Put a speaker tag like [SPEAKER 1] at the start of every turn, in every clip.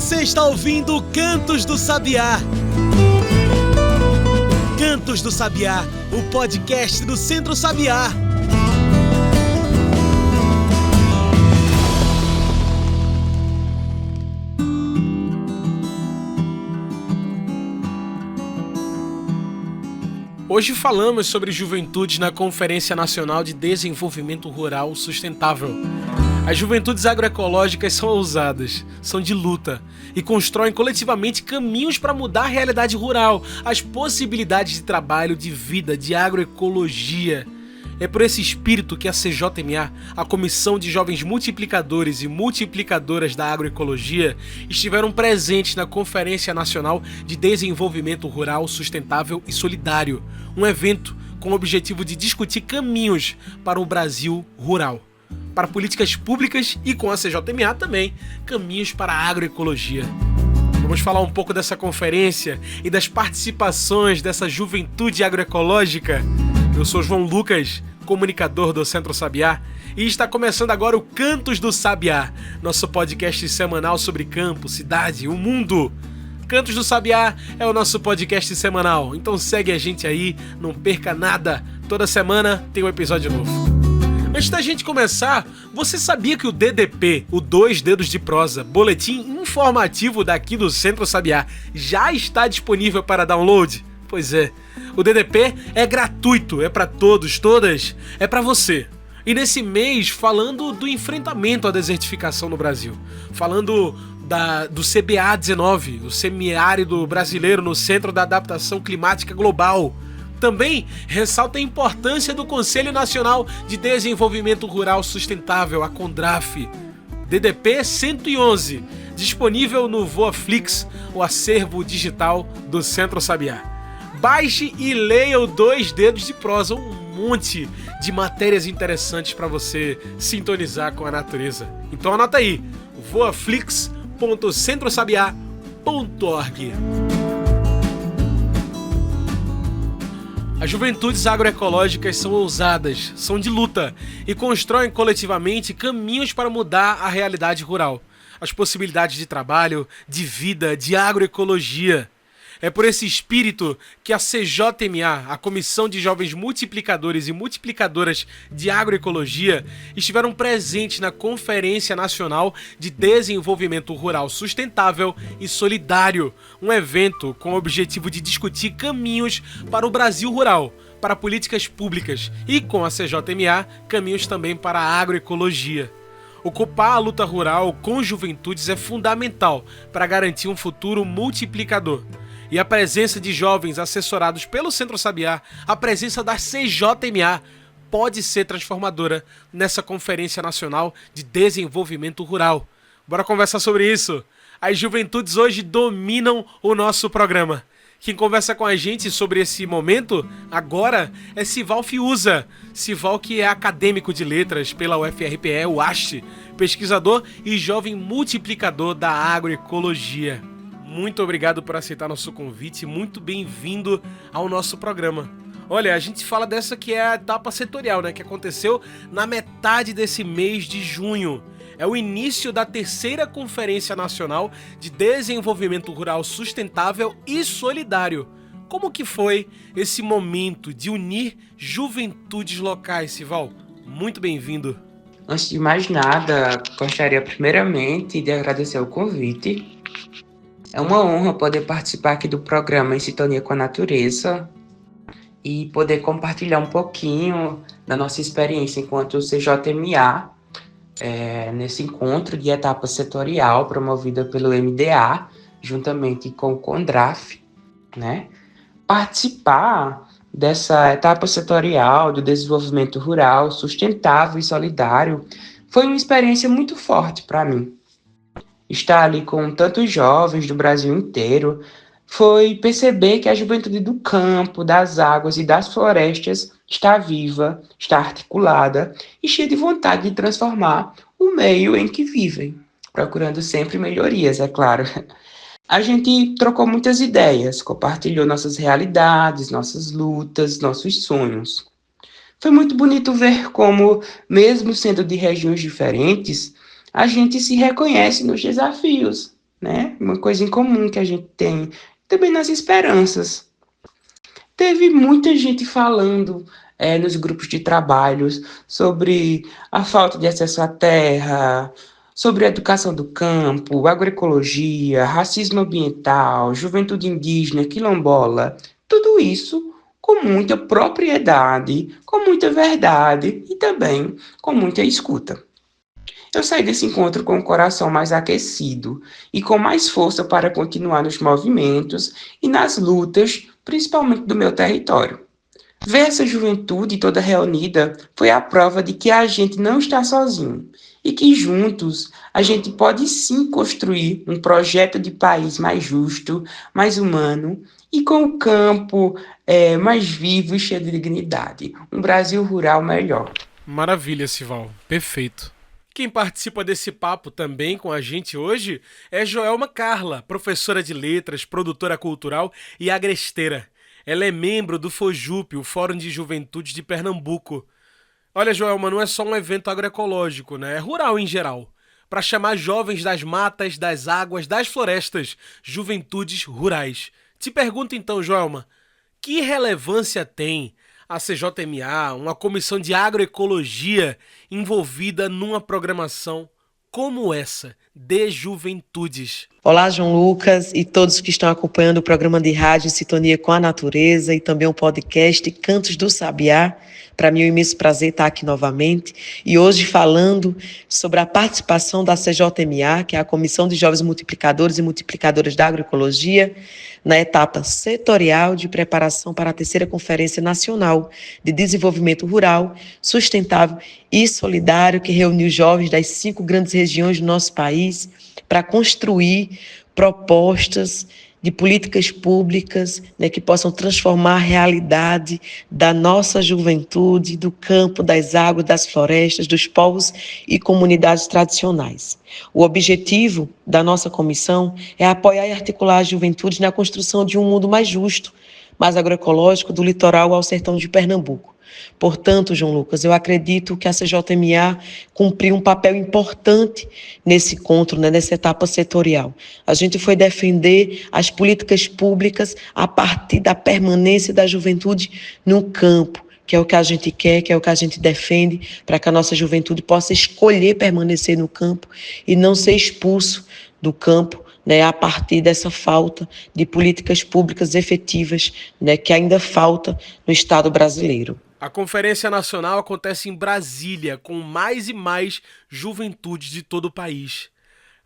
[SPEAKER 1] Você está ouvindo Cantos do Sabiá. Cantos do Sabiá, o podcast do Centro Sabiá. Hoje falamos sobre juventude na Conferência Nacional de Desenvolvimento Rural Sustentável. As juventudes agroecológicas são ousadas, são de luta e constroem coletivamente caminhos para mudar a realidade rural, as possibilidades de trabalho, de vida, de agroecologia. É por esse espírito que a CJMA, a Comissão de Jovens Multiplicadores e Multiplicadoras da Agroecologia, estiveram presentes na Conferência Nacional de Desenvolvimento Rural Sustentável e Solidário, um evento com o objetivo de discutir caminhos para o Brasil rural, para políticas públicas e, com a CJMA também, caminhos para a agroecologia. Vamos falar um pouco dessa conferência e das participações dessa juventude agroecológica. Eu sou João Lucas, comunicador do Centro Sabiá, e está começando agora o Cantos do Sabiá, nosso podcast semanal sobre campo, cidade, o mundo. Cantos do Sabiá é o nosso podcast semanal, então segue a gente aí, não perca nada. Toda semana tem um episódio novo. Antes da gente começar, você sabia que o DDP, o Dois Dedos de Prosa, boletim informativo daqui do Centro Sabiá, já está disponível para download? Pois é, o DDP é gratuito, é para todos, todas, é para você. E nesse mês, falando do enfrentamento à desertificação no Brasil, falando do CBA-19, o Semiárido Brasileiro no Centro da Adaptação Climática Global. Também ressalta a importância do Conselho Nacional de Desenvolvimento Rural Sustentável, a CONDRAF. DDP 111, disponível no Voaflix, o acervo digital do Centro Sabiá. Baixe e leia o Dois Dedos de Prosa, um monte de matérias interessantes para você sintonizar com a natureza. Então anota aí, voaflix.centrosabiá.org. As juventudes agroecológicas são ousadas, são de luta e constroem coletivamente caminhos para mudar a realidade rural, as possibilidades de trabalho, de vida, de agroecologia. É por esse espírito que a CJMA, a Comissão de Jovens Multiplicadores e Multiplicadoras de Agroecologia, estiveram presentes na Conferência Nacional de Desenvolvimento Rural Sustentável e Solidário, um evento com o objetivo de discutir caminhos para o Brasil rural, para políticas públicas e, com a CJMA, caminhos também para a agroecologia. Ocupar a luta rural com juventudes é fundamental para garantir um futuro multiplicador. E a presença de jovens assessorados pelo Centro Sabiá, a presença da CJMA, pode ser transformadora nessa Conferência Nacional de Desenvolvimento Rural. Bora conversar sobre isso? As juventudes hoje dominam o nosso programa. Quem conversa com a gente sobre esse momento, agora, é Sival Fiuza. Sival, que é acadêmico de letras pela UFRPE, UAST, pesquisador e jovem multiplicador da agroecologia. Muito obrigado por aceitar nosso convite, muito bem-vindo ao nosso programa. Olha, a gente fala dessa que é a etapa setorial, né, que aconteceu na metade desse mês de junho. É o início da terceira Conferência Nacional de Desenvolvimento Rural Sustentável e Solidário. Como que foi esse momento de unir juventudes locais, Sival? Muito bem-vindo.
[SPEAKER 2] Antes de mais nada, gostaria primeiramente de agradecer o convite. É uma honra poder participar aqui do programa Em Sintonia com a Natureza e poder compartilhar um pouquinho da nossa experiência enquanto CJMA, nesse encontro de etapa setorial promovida pelo MDA, juntamente com o CONDRAF, né? Participar dessa etapa setorial do desenvolvimento rural, sustentável e solidário foi uma experiência muito forte para mim. Estar ali com tantos jovens do Brasil inteiro foi perceber que a juventude do campo, das águas e das florestas está viva, está articulada e cheia de vontade de transformar o meio em que vivem, procurando sempre melhorias, é claro. A gente trocou muitas ideias, compartilhou nossas realidades, nossas lutas, nossos sonhos. Foi muito bonito ver como, mesmo sendo de regiões diferentes, a gente se reconhece nos desafios né? Uma coisa em comum que a gente tem. Também nas esperanças. Teve muita gente falando nos grupos de trabalhos sobre a falta de acesso à terra, sobre a educação do campo, agroecologia, racismo ambiental, juventude indígena, quilombola, tudo isso com muita propriedade, com muita verdade e também com muita escuta. Eu saí desse encontro com o coração mais aquecido e com mais força para continuar nos movimentos e nas lutas, principalmente do meu território. Ver essa juventude toda reunida foi a prova de que a gente não está sozinho e que juntos a gente pode sim construir um projeto de país mais justo, mais humano e com o campo mais vivo e cheio de dignidade. Um Brasil rural melhor.
[SPEAKER 1] Maravilha, Sival. Perfeito. Quem participa desse papo também com a gente hoje é Joelma Carla, professora de letras, produtora cultural e agresteira. Ela é membro do FOJUP, o Fórum de Juventude de Pernambuco. Olha, Joelma, não é só um evento agroecológico, né? É rural em geral. Para chamar jovens das matas, das águas, das florestas, juventudes rurais. Te pergunto então, Joelma, que relevância tem a CJMA, uma comissão de agroecologia, envolvida numa programação como essa, de juventudes?
[SPEAKER 3] Olá, João Lucas e todos que estão acompanhando o programa de rádio em Sintonia com a Natureza e também o podcast Cantos do Sabiá. Para mim é um imenso prazer estar aqui novamente e hoje falando sobre a participação da CJMA, que é a Comissão de Jovens Multiplicadores e Multiplicadoras da Agroecologia, na etapa setorial de preparação para a terceira Conferência Nacional de Desenvolvimento Rural, Sustentável e Solidário, que reuniu jovens das 5 grandes regiões do nosso país para construir propostas de políticas públicas, né, que possam transformar a realidade da nossa juventude, do campo, das águas, das florestas, dos povos e comunidades tradicionais. O objetivo da nossa comissão é apoiar e articular a juventude na construção de um mundo mais justo, mais agroecológico, do litoral ao sertão de Pernambuco. Portanto, João Lucas, eu acredito que a CJMA cumpriu um papel importante nesse encontro, né, nessa etapa setorial. A gente foi defender as políticas públicas a partir da permanência da juventude no campo, que é o que a gente quer, que é o que a gente defende, para que a nossa juventude possa escolher permanecer no campo e não ser expulso do campo, né, a partir dessa falta de políticas públicas efetivas, né, que ainda falta no Estado brasileiro.
[SPEAKER 1] A Conferência Nacional acontece em Brasília, com mais e mais juventudes de todo o país.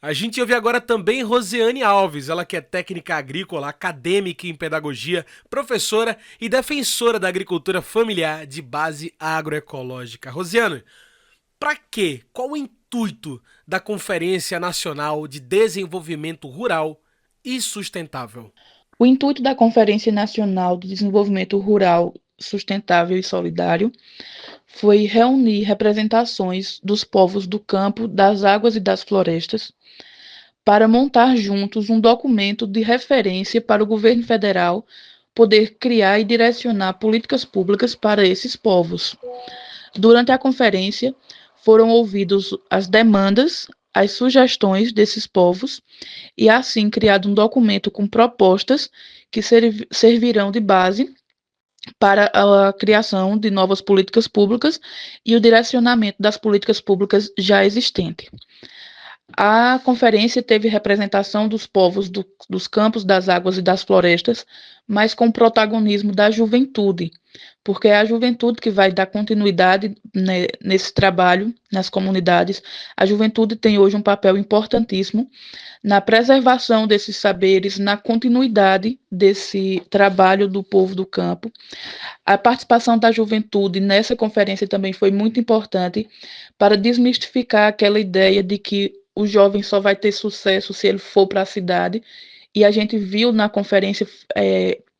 [SPEAKER 1] A gente ouve agora também Rosiane Alves, ela que é técnica agrícola, acadêmica em pedagogia, professora e defensora da agricultura familiar de base agroecológica. Rosiane, para quê? Qual o intuito da Conferência Nacional de Desenvolvimento Rural e Sustentável?
[SPEAKER 4] O intuito da Conferência Nacional de Desenvolvimento Rural Sustentável e Solidário foi reunir representações dos povos do campo, das águas e das florestas para montar juntos um documento de referência para o governo federal poder criar e direcionar políticas públicas para esses povos. Durante a conferência, foram ouvidos as demandas, as sugestões desses povos e assim criado um documento com propostas que servirão de base para a criação de novas políticas públicas e o direcionamento das políticas públicas já existentes. A conferência teve representação dos povos dos campos, das águas e das florestas, mas com protagonismo da juventude, porque é a juventude que vai dar continuidade, né, nesse trabalho nas comunidades. A juventude tem hoje um papel importantíssimo na preservação desses saberes, na continuidade desse trabalho do povo do campo. A participação da juventude nessa conferência também foi muito importante para desmistificar aquela ideia de que o jovem só vai ter sucesso se ele for para a cidade, e a gente viu na conferência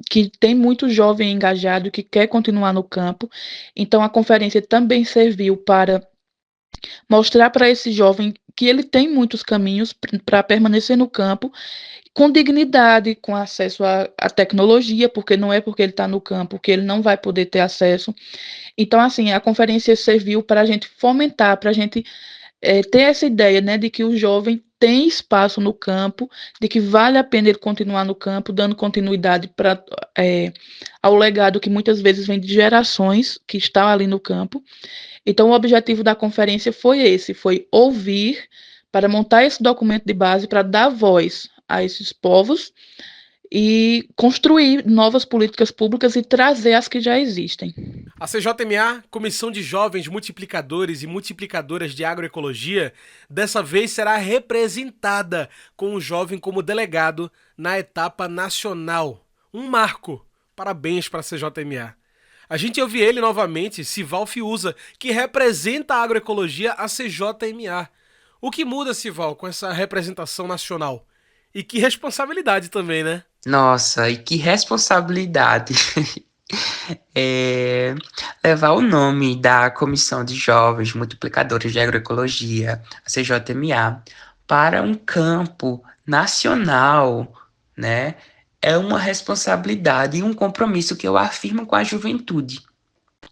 [SPEAKER 4] que tem muito jovem engajado que quer continuar no campo, então a conferência também serviu para mostrar para esse jovem que ele tem muitos caminhos para permanecer no campo, com dignidade, com acesso à tecnologia, porque não é porque ele está no campo que ele não vai poder ter acesso. Então, assim, a conferência serviu para a gente fomentar, para a gente ter essa ideia, né, de que o jovem tem espaço no campo, de que vale a pena ele continuar no campo, dando continuidade ao legado que muitas vezes vem de gerações que estão ali no campo. Então, o objetivo da conferência foi ouvir, para montar esse documento de base, para dar voz a esses povos e construir novas políticas públicas e trazer as que já existem.
[SPEAKER 1] A CJMA, Comissão de Jovens Multiplicadores e Multiplicadoras de Agroecologia, dessa vez será representada com o jovem como delegado na etapa nacional. Um marco. Parabéns para a CJMA. A gente ouve ele novamente, Sival Fiuza, que representa a agroecologia a CJMA. O que muda, Sival, com essa representação nacional? E que responsabilidade também, né?
[SPEAKER 2] Nossa, e que responsabilidade levar o nome da Comissão de Jovens Multiplicadores de Agroecologia, a CJMA, para um campo nacional, né? É uma responsabilidade e um compromisso que eu afirmo com a juventude.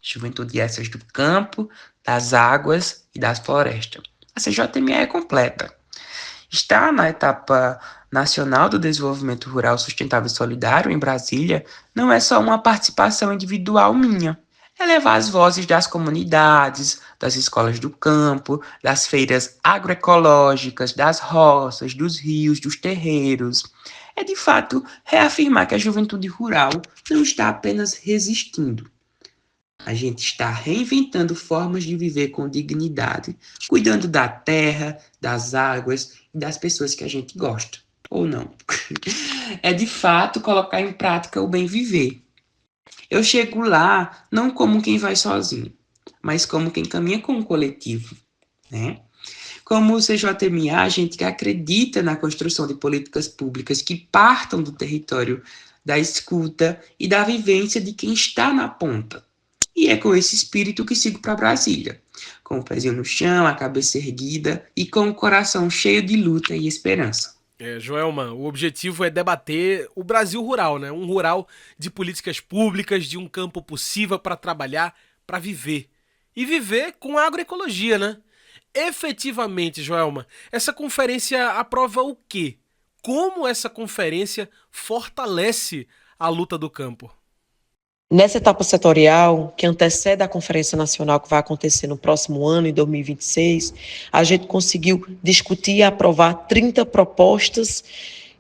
[SPEAKER 2] Juventude essas do campo, das águas e das florestas. A CJMA é completa. Está na etapa nacional do desenvolvimento rural sustentável e solidário em Brasília não é só uma participação individual minha. É levar as vozes das comunidades, das escolas do campo, das feiras agroecológicas, das roças, dos rios, dos terreiros. É, de fato, reafirmar que a juventude rural não está apenas resistindo. A gente está reinventando formas de viver com dignidade, cuidando da terra, das águas e das pessoas que a gente gosta. Ou não. É, de fato, colocar em prática o bem viver. Eu chego lá não como quem vai sozinho, mas como quem caminha com o coletivo, né? Como o CJMA, a gente que acredita na construção de políticas públicas que partam do território da escuta e da vivência de quem está na ponta. E é com esse espírito que sigo para Brasília, com o pezinho no chão, a cabeça erguida e com o coração cheio de luta e esperança.
[SPEAKER 1] Joelma, o objetivo é debater o Brasil rural, né? Um rural de políticas públicas, de um campo possível para trabalhar, para viver. E viver com a agroecologia, né? Efetivamente, Joelma, essa conferência aprova o quê? Como essa conferência fortalece a luta do campo?
[SPEAKER 3] Nessa etapa setorial, que antecede a Conferência Nacional que vai acontecer no próximo ano, em 2026, a gente conseguiu discutir e aprovar 30 propostas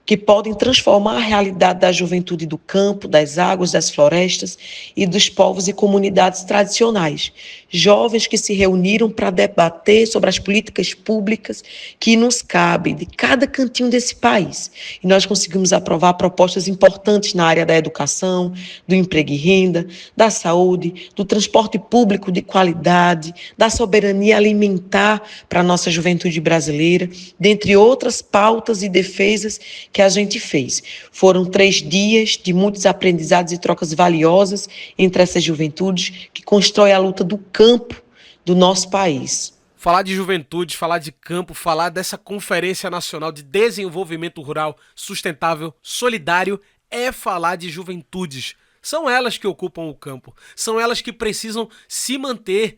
[SPEAKER 3] que podem transformar a realidade da juventude do campo, das águas, das florestas e dos povos e comunidades tradicionais. Jovens que se reuniram para debater sobre as políticas públicas que nos cabem de cada cantinho desse país. E nós conseguimos aprovar propostas importantes na área da educação, do emprego e renda, da saúde, do transporte público de qualidade, da soberania alimentar para a nossa juventude brasileira, dentre outras pautas e defesas que a gente fez. Foram 3 dias de muitos aprendizados e trocas valiosas entre essas juventudes que constroem a luta do campo do nosso país.
[SPEAKER 1] Falar de juventude, falar de campo, falar dessa Conferência Nacional de Desenvolvimento Rural Sustentável Solidário é falar de juventudes. São elas que ocupam o campo, são elas que precisam se manter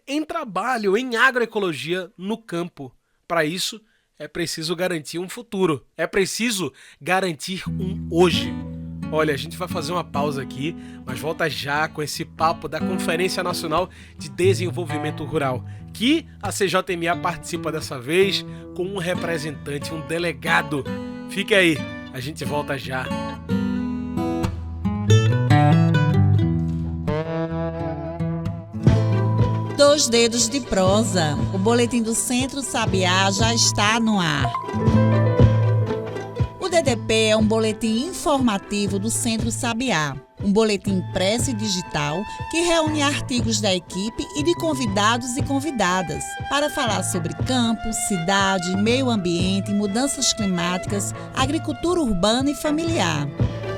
[SPEAKER 1] em trabalho, em agroecologia no campo. Para isso, é preciso garantir um futuro, é preciso garantir um hoje. Olha, a gente vai fazer uma pausa aqui, mas volta já com esse papo da Conferência Nacional de Desenvolvimento Rural, que a CJMA participa dessa vez com um representante, um delegado. Fique aí, a gente volta já.
[SPEAKER 5] Dois Dedos de Prosa, o boletim do Centro Sabiá já está no ar. O DDP é um boletim informativo do Centro Sabiá, um boletim impresso e digital que reúne artigos da equipe e de convidados e convidadas para falar sobre campo, cidade, meio ambiente, mudanças climáticas, agricultura urbana e familiar.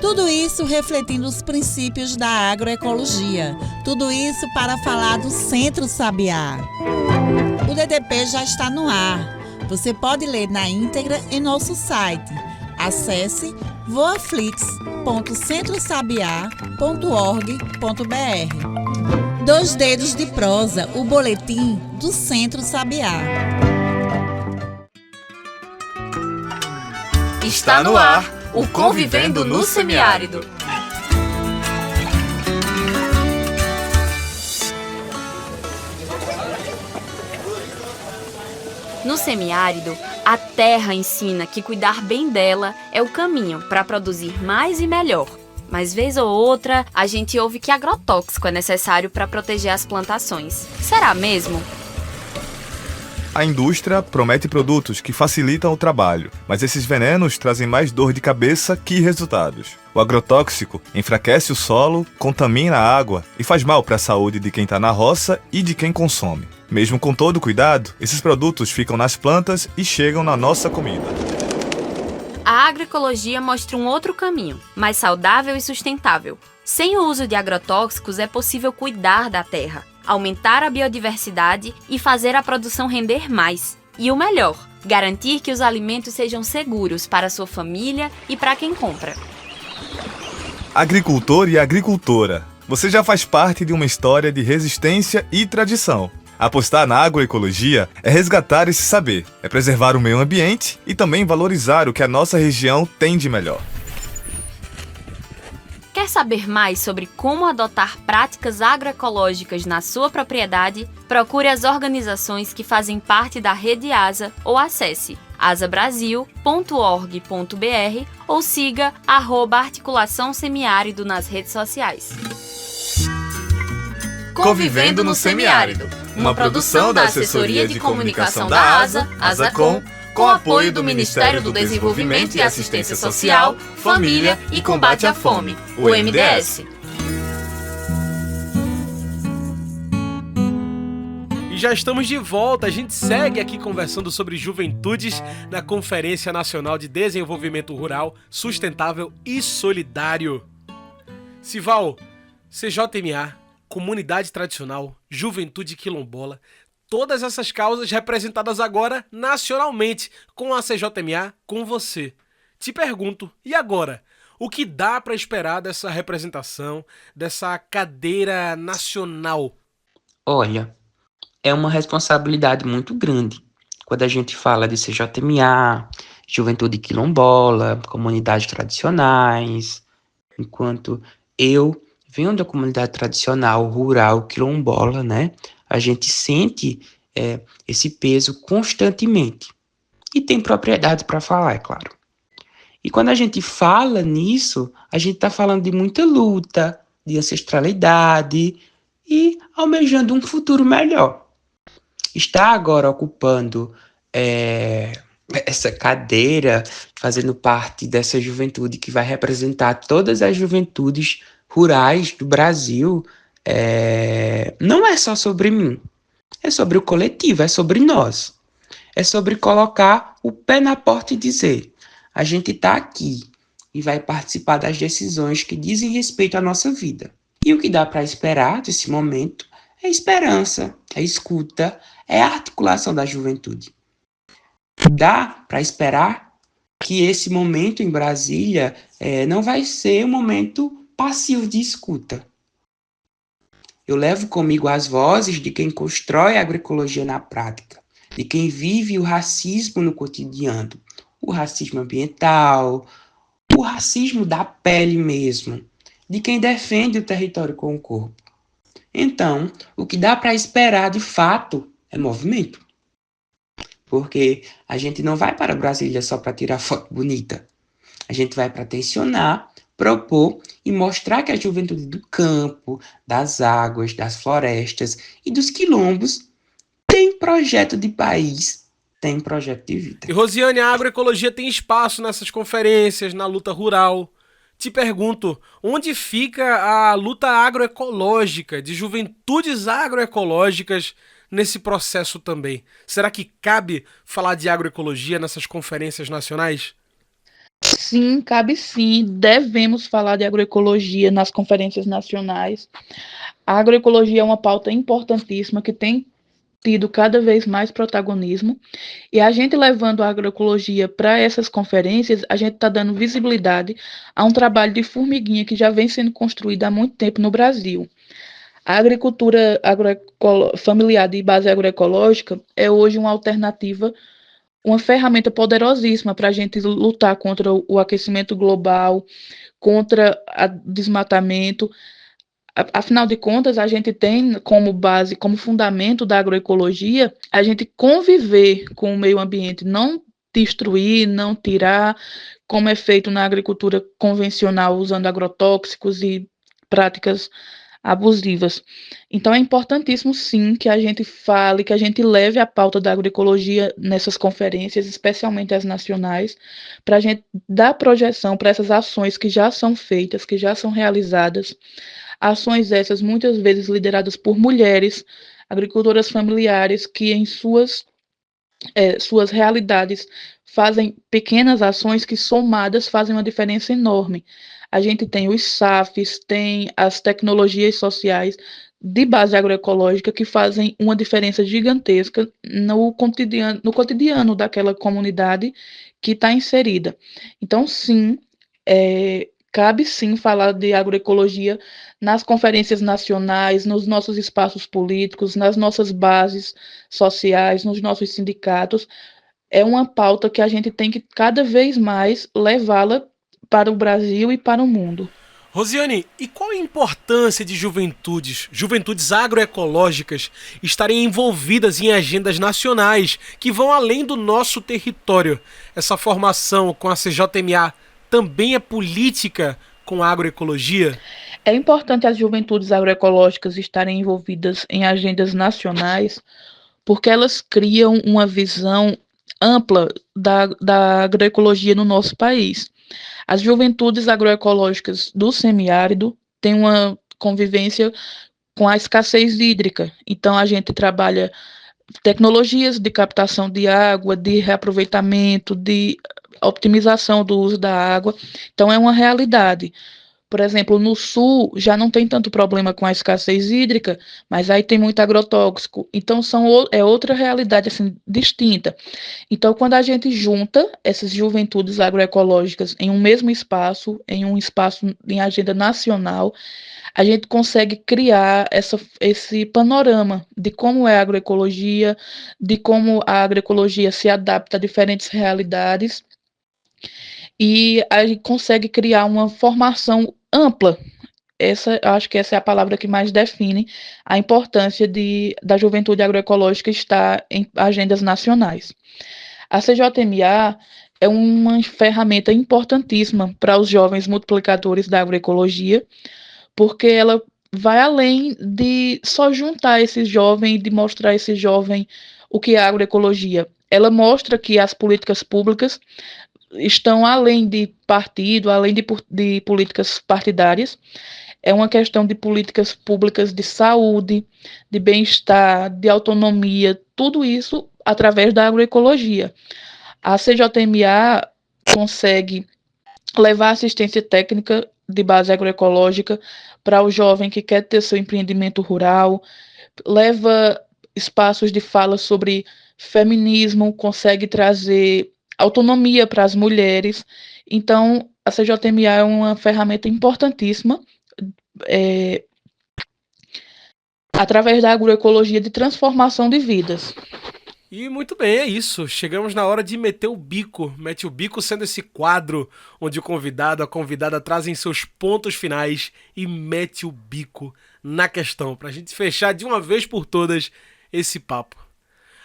[SPEAKER 5] Tudo isso refletindo os princípios da agroecologia. Tudo isso para falar do Centro Sabiá. O DDP já está no ar. Você pode ler na íntegra em nosso site. Acesse voaflix.centrosabiá.org.br. Dois Dedos de Prosa, o boletim do Centro Sabiá.
[SPEAKER 6] Está no ar o Convivendo no Semiárido. No semiárido, a terra ensina que cuidar bem dela é o caminho para produzir mais e melhor. Mas vez ou outra, a gente ouve que agrotóxico é necessário para proteger as plantações. Será mesmo?
[SPEAKER 7] A indústria promete produtos que facilitam o trabalho, mas esses venenos trazem mais dor de cabeça que resultados. O agrotóxico enfraquece o solo, contamina a água e faz mal para a saúde de quem está na roça e de quem consome. Mesmo com todo cuidado, esses produtos ficam nas plantas e chegam na nossa comida.
[SPEAKER 6] A agroecologia mostra um outro caminho, mais saudável e sustentável. Sem o uso de agrotóxicos é possível cuidar da terra, aumentar a biodiversidade e fazer a produção render mais. E o melhor, garantir que os alimentos sejam seguros para a sua família e para quem compra.
[SPEAKER 7] Agricultor e agricultora, você já faz parte de uma história de resistência e tradição. Apostar na agroecologia é resgatar esse saber, é preservar o meio ambiente e também valorizar o que a nossa região tem de melhor.
[SPEAKER 6] Quer saber mais sobre como adotar práticas agroecológicas na sua propriedade? Procure as organizações que fazem parte da Rede ASA ou acesse asabrasil.org.br ou siga @articulação semiárido nas redes sociais. Convivendo no Semiárido, uma produção da Assessoria de Comunicação da ASA, ASACOM, com apoio do Ministério do Desenvolvimento e Assistência Social, Família e Combate à Fome, o MDS.
[SPEAKER 1] E já estamos de volta, a gente segue aqui conversando sobre juventudes na Conferência Nacional de Desenvolvimento Rural, Sustentável e Solidário. Sival, CJMA, Comunidade Tradicional, Juventude Quilombola, todas essas causas representadas agora nacionalmente com a CJMA, com você. Te pergunto, e agora? O que dá para esperar dessa representação, dessa cadeira nacional?
[SPEAKER 2] Olha, é uma responsabilidade muito grande quando a gente fala de CJMA, Juventude Quilombola, comunidades tradicionais, enquanto eu venho da comunidade tradicional, rural, quilombola, né? A gente sente esse peso constantemente. E tem propriedade para falar, é claro. E quando a gente fala nisso, a gente está falando de muita luta, de ancestralidade e almejando um futuro melhor. Está agora ocupando essa cadeira, fazendo parte dessa juventude que vai representar todas as juventudes rurais do Brasil, não é só sobre mim, é sobre o coletivo, é sobre nós. É sobre colocar o pé na porta e dizer, a gente está aqui e vai participar das decisões que dizem respeito à nossa vida. E o que dá para esperar desse momento é esperança, é escuta, é a articulação da juventude. Dá para esperar que esse momento em Brasília não vai ser um momento passivo de escuta. Eu levo comigo as vozes de quem constrói a agroecologia na prática, de quem vive o racismo no cotidiano, o racismo ambiental, o racismo da pele mesmo, de quem defende o território com o corpo. Então, o que dá para esperar de fato é movimento. Porque a gente não vai para Brasília só para tirar foto bonita. A gente vai para tensionar, propor e mostrar que a juventude do campo, das águas, das florestas e dos quilombos tem projeto de país, tem projeto de vida.
[SPEAKER 1] E Rosiane, a agroecologia tem espaço nessas conferências, na luta rural. Te pergunto, onde fica a luta agroecológica, de juventudes agroecológicas nesse processo também? Será que cabe falar de agroecologia nessas conferências nacionais?
[SPEAKER 4] Sim, cabe sim. Devemos falar de agroecologia nas conferências nacionais. A agroecologia é uma pauta importantíssima que tem tido cada vez mais protagonismo. E a gente levando a agroecologia para essas conferências, a gente está dando visibilidade a um trabalho de formiguinha que já vem sendo construído há muito tempo no Brasil. A agricultura familiar de base agroecológica é hoje uma alternativa uma ferramenta poderosíssima para a gente lutar contra o aquecimento global, contra o desmatamento. Afinal de contas, a gente tem como base, como fundamento da agroecologia, a gente conviver com o meio ambiente, não destruir, não tirar, como é feito na agricultura convencional, usando agrotóxicos e práticas abusivas. Então, é importantíssimo, sim, que a gente fale, que a gente leve a pauta da agroecologia nessas conferências, especialmente as nacionais, para a gente dar projeção para essas ações que já são feitas, que já são realizadas. Ações essas muitas vezes lideradas por mulheres, agricultoras familiares, que em suas realidades fazem pequenas ações que somadas fazem uma diferença enorme. A gente tem os SAFs, tem as tecnologias sociais de base agroecológica que fazem uma diferença gigantesca no cotidiano daquela comunidade que está inserida. Então, sim, cabe sim falar de agroecologia nas conferências nacionais, nos nossos espaços políticos, nas nossas bases sociais, nos nossos sindicatos. É uma pauta que a gente tem que cada vez mais levá-la para o Brasil e para o mundo.
[SPEAKER 1] Rosiane, e qual a importância de juventudes agroecológicas, estarem envolvidas em agendas nacionais que vão além do nosso território? Essa formação com a CJMA também é política com a agroecologia?
[SPEAKER 4] É importante as juventudes agroecológicas estarem envolvidas em agendas nacionais, porque elas criam uma visão ampla da agroecologia no nosso país. As juventudes agroecológicas do semiárido têm uma convivência com a escassez hídrica, então a gente trabalha tecnologias de captação de água, de reaproveitamento, de optimização do uso da água, então é uma realidade. Por exemplo, no sul já não tem tanto problema com a escassez hídrica, mas aí tem muito agrotóxico. Então é outra realidade assim, distinta. Então, quando a gente junta essas juventudes agroecológicas em um mesmo espaço, em um espaço em agenda nacional, a gente consegue criar esse panorama de como é a agroecologia, de como a agroecologia se adapta a diferentes realidades, e a gente consegue criar uma formação ampla. Acho que essa é a palavra que mais define a importância da juventude agroecológica estar em agendas nacionais. A CJMA é uma ferramenta importantíssima para os jovens multiplicadores da agroecologia, porque ela vai além de só juntar esse jovem e de mostrar a esse jovem o que é a agroecologia. Ela mostra que as políticas públicas estão além de partido, além de políticas partidárias. É uma questão de políticas públicas de saúde, de bem-estar, de autonomia, tudo isso através da agroecologia. A CJMA consegue levar assistência técnica de base agroecológica para o jovem que quer ter seu empreendimento rural, leva espaços de fala sobre feminismo, consegue trazer autonomia para as mulheres. Então, a CJMA é uma ferramenta importantíssima através da agroecologia de transformação de vidas.
[SPEAKER 1] E muito bem, é isso. Chegamos na hora de meter o bico. Mete o bico sendo esse quadro onde o convidado, a convidada trazem seus pontos finais e mete o bico na questão, pra gente fechar de uma vez por todas esse papo.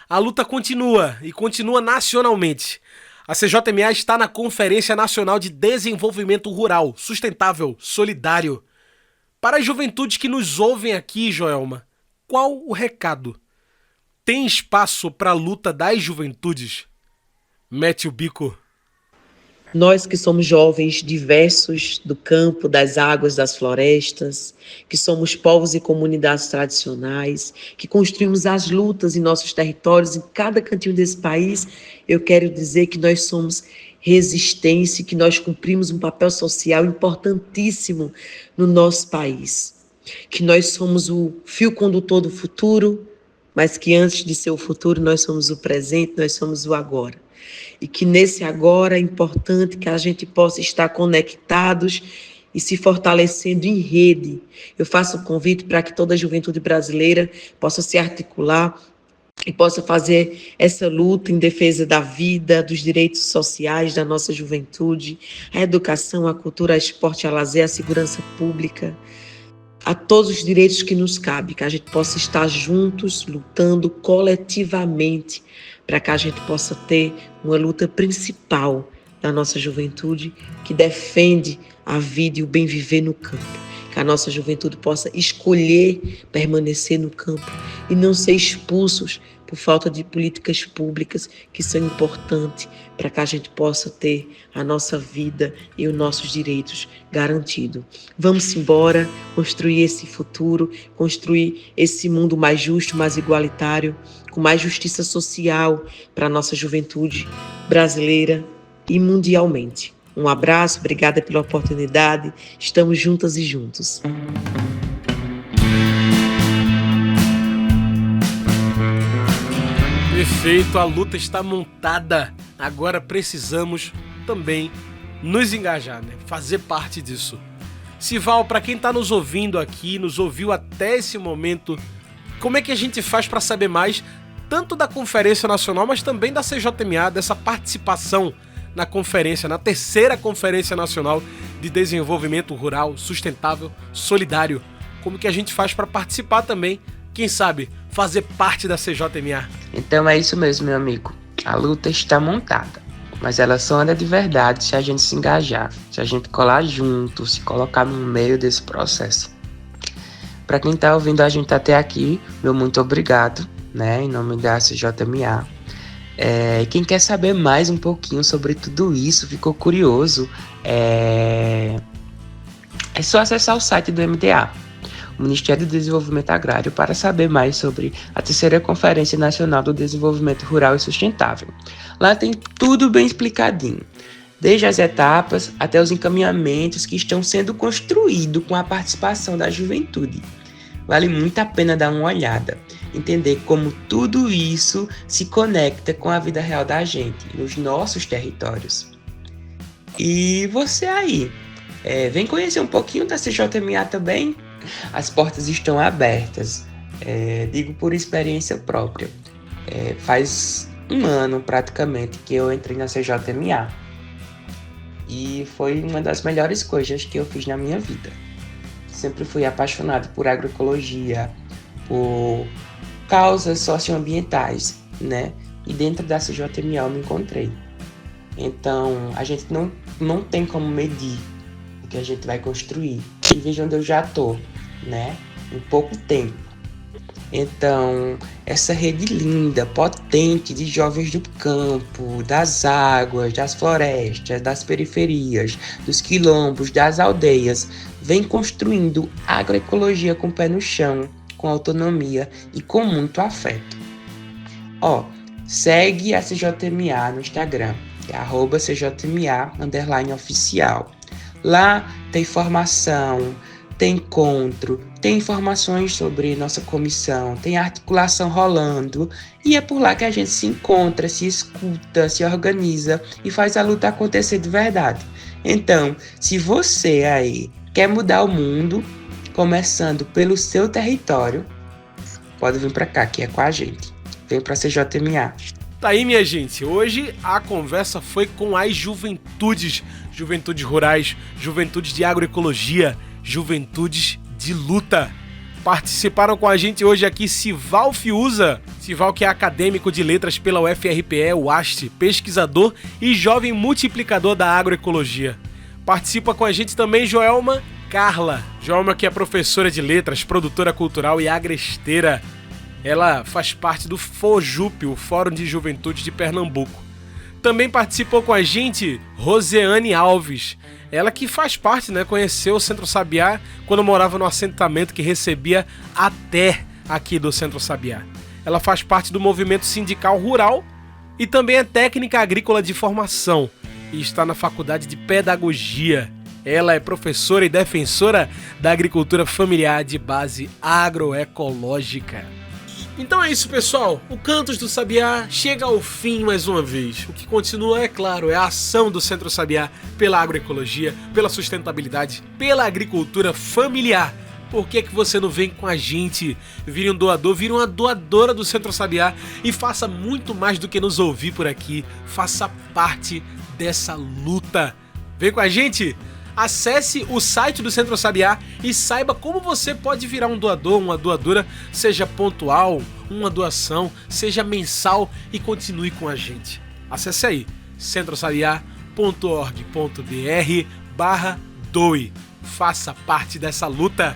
[SPEAKER 1] A luta continua e continua nacionalmente. A CJMA está na Conferência Nacional de Desenvolvimento Rural, Sustentável, Solidário. Para as juventudes que nos ouvem aqui, Joelma, qual o recado? Tem espaço para a luta das juventudes? Mete o bico.
[SPEAKER 3] Nós que somos jovens diversos do campo, das águas, das florestas, que somos povos e comunidades tradicionais, que construímos as lutas em nossos territórios, em cada cantinho desse país, eu quero dizer que nós somos resistência, que nós cumprimos um papel social importantíssimo no nosso país, que nós somos o fio condutor do futuro, mas que antes de ser o futuro, nós somos o presente, nós somos o agora. E que nesse agora é importante que a gente possa estar conectados e se fortalecendo em rede. Eu faço um convite para que toda a juventude brasileira possa se articular e possa fazer essa luta em defesa da vida, dos direitos sociais da nossa juventude, a educação, a cultura, o esporte, a lazer, a segurança pública, a todos os direitos que nos cabem, que a gente possa estar juntos, lutando coletivamente, para que a gente possa ter uma luta principal da nossa juventude, que defende a vida e o bem viver no campo. Que a nossa juventude possa escolher permanecer no campo e não ser expulsos por falta de políticas públicas que são importantes para que a gente possa ter a nossa vida e os nossos direitos garantidos. Vamos embora construir esse futuro, construir esse mundo mais justo, mais igualitário, com mais justiça social para a nossa juventude brasileira e mundialmente. Um abraço, obrigada pela oportunidade. Estamos juntas e juntos.
[SPEAKER 1] Perfeito, a luta está montada. Agora precisamos também nos engajar, né? Fazer parte disso. Sival, para quem está nos ouvindo aqui, nos ouviu até esse momento, como é que a gente faz para saber mais, tanto da Conferência Nacional, mas também da CJMA, dessa participação na conferência, na terceira Conferência Nacional de Desenvolvimento Rural Sustentável Solidário? Como que a gente faz para participar também, quem sabe, fazer parte da CJMA?
[SPEAKER 2] Então é isso mesmo, meu amigo. A luta está montada, mas ela só anda de verdade se a gente se engajar, se a gente colar junto, se colocar no meio desse processo. Para quem está ouvindo a gente até aqui, meu muito obrigado, né, em nome da CJMA. Quem quer saber mais um pouquinho sobre tudo isso, ficou curioso, é só acessar o site do MDA, o Ministério do Desenvolvimento Agrário, para saber mais sobre a terceira Conferência Nacional do Desenvolvimento Rural e Sustentável. Lá tem tudo bem explicadinho, desde as etapas até os encaminhamentos que estão sendo construídos com a participação da juventude. Vale muito a pena dar uma olhada, entender como tudo isso se conecta com a vida real da gente, nos nossos territórios. E você aí, vem conhecer um pouquinho da CJMA também? As portas estão abertas, digo por experiência própria. Faz um ano praticamente que eu entrei na CJMA e foi uma das melhores coisas que eu fiz na minha vida. Sempre fui apaixonado por agroecologia, por causas socioambientais, né? E dentro da CJMA eu me encontrei. Então, a gente não tem como medir o que a gente vai construir. E veja onde eu já tô, né? Em pouco tempo. Então, essa rede linda, potente de jovens do campo, das águas, das florestas, das periferias, dos quilombos, das aldeias, vem construindo agroecologia com o pé no chão, com autonomia e com muito afeto. Segue a CJMA no Instagram, @CJMA_oficial. Lá tem formação, tem encontro, tem informações sobre nossa comissão, tem articulação rolando, e é por lá que a gente se encontra, se escuta, se organiza e faz a luta acontecer de verdade. Então, se você aí quer mudar o mundo, começando pelo seu território, pode vir para cá, que é com a gente. Vem para a CJMA.
[SPEAKER 1] Tá aí, minha gente. Hoje a conversa foi com as juventudes rurais, juventudes de agroecologia, juventudes de luta. Participaram com a gente hoje aqui Sival Fiuza, Sival que é acadêmico de letras pela UFRPE, UAST, pesquisador e jovem multiplicador da agroecologia. Participa com a gente também Joelma Carla. Joelma que é professora de letras, produtora cultural e agresteira. Ela faz parte do FOJUP, o Fórum de Juventude de Pernambuco. Também participou com a gente Roseane Alves. Ela que faz parte, né? Conheceu o Centro Sabiá quando morava no assentamento que recebia até aqui do Centro Sabiá. Ela faz parte do movimento sindical rural e também é técnica agrícola de formação e está na Faculdade de Pedagogia. Ela é professora e defensora da agricultura familiar de base agroecológica. Então é isso, pessoal. O Cantos do Sabiá chega ao fim mais uma vez. O que continua, é claro, é a ação do Centro Sabiá pela agroecologia, pela sustentabilidade, pela agricultura familiar, Por que você não vem com a gente? Vire um doador, vire uma doadora do Centro Sabiá e faça muito mais do que nos ouvir por aqui. Faça parte dessa luta. Vem com a gente? Acesse o site do Centro Sabiá e saiba como você pode virar um doador, uma doadora, seja pontual, uma doação, seja mensal, e continue com a gente. Acesse aí, centrosabiá.org.br/doe. Faça parte dessa luta.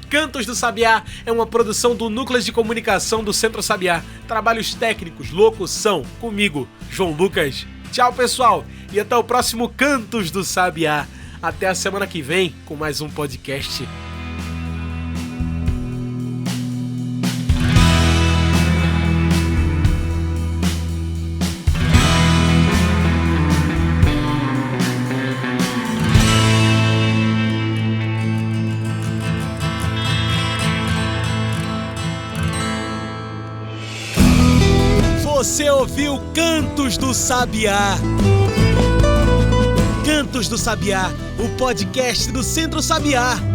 [SPEAKER 1] Cantos do Sabiá é uma produção do Núcleo de Comunicação do Centro Sabiá. Trabalhos técnicos, locução, comigo, João Lucas. Tchau, pessoal, e até o próximo Cantos do Sabiá. Até a semana que vem com mais um podcast. Você ouviu Cantos do Sabiá. Cantos do Sabiá, o podcast do Centro Sabiá.